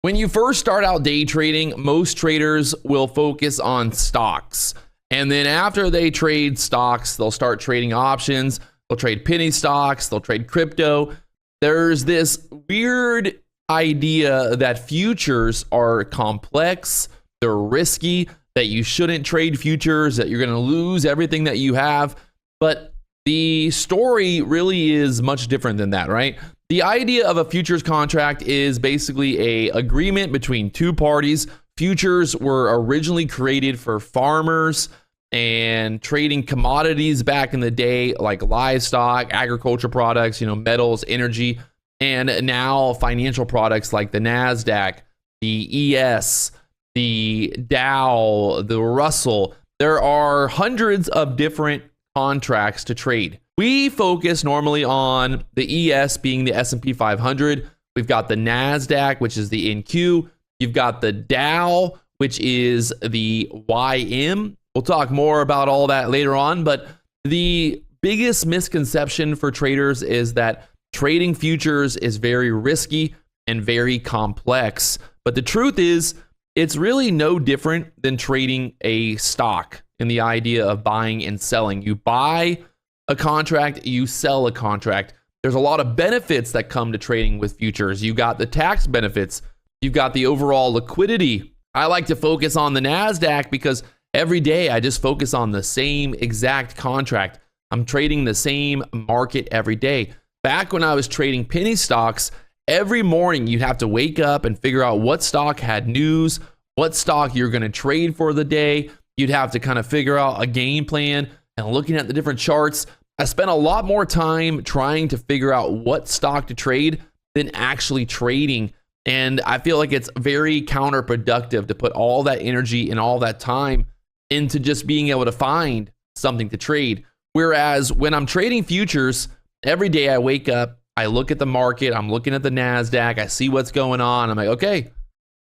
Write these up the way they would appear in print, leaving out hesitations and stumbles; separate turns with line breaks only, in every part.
When you first start out day trading, most traders will focus on stocks. And then after they trade stocks, they'll start trading options. They'll trade penny stocks. They'll trade crypto. There's this weird idea that futures are complex. They're risky, that you shouldn't trade futures, that you're going to lose everything that you have. But the story really is much different than that, right? The idea of a futures contract is basically an agreement between two parties. Futures were originally created for farmers and trading commodities back in the day, like livestock, agriculture products, metals, energy, and now financial products like the NASDAQ, the ES, the Dow, the Russell. There are hundreds of different contracts to trade. We focus normally on the ES being the S&P 500. We've got the NASDAQ, which is the NQ. You've got the Dow, which is the YM. We'll talk more about all that later on, but the biggest misconception for traders is that trading futures is very risky and very complex. But the truth is, it's really no different than trading a stock in the idea of buying and selling. You buy a contract, you sell a contract. There's a lot of benefits that come to trading with futures. You got the tax benefits. You've got the overall liquidity. I like to focus on the NASDAQ because every day I just focus on the same exact contract. I'm trading the same market every day. Back when I was trading penny stocks, every morning you'd have to wake up and figure out what stock had news, what stock you're going to trade for the day. You'd have to kind of figure out a game plan and looking at the different charts. I spent a lot more time trying to figure out what stock to trade than actually trading. And I feel like it's very counterproductive to put all that energy and all that time into just being able to find something to trade. Whereas when I'm trading futures, every day I wake up, I look at the market, I'm looking at the NASDAQ, I see what's going on. I'm like, okay,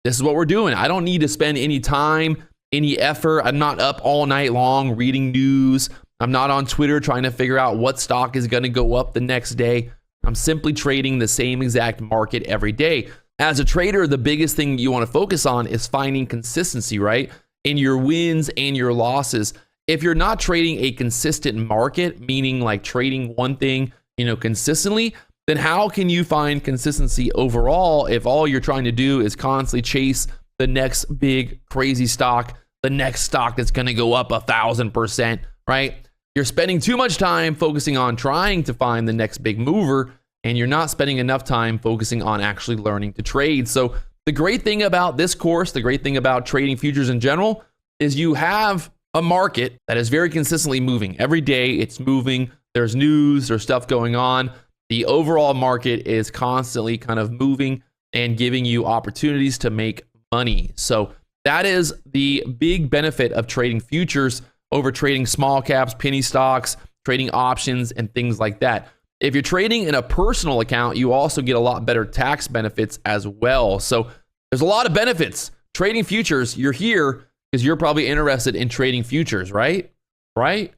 this is what we're doing. I don't need to spend any time, any effort. I'm not up all night long reading news. I'm not on Twitter trying to figure out what stock is going to go up the next day. I'm simply trading the same exact market every day. As a trader, the biggest thing you want to focus on is finding consistency, right? In your wins and your losses. If you're not trading a consistent market, meaning like trading one thing, consistently, then how can you find consistency overall if all you're trying to do is constantly chase the next big crazy stock, the next stock that's going to go up 1,000%, right? You're spending too much time focusing on trying to find the next big mover, and you're not spending enough time focusing on actually learning to trade. So the great thing about this course, the great thing about trading futures in general, is you have a market that is very consistently moving. Every day it's moving. There's news, there's stuff going on. The overall market is constantly kind of moving and giving you opportunities to make money. So that is the big benefit of trading futures over trading small caps, penny stocks, trading options, and things like that. If you're trading in a personal account, you also get a lot better tax benefits as well. So there's a lot of benefits. Trading futures, you're here because you're probably interested in trading futures, right? Right?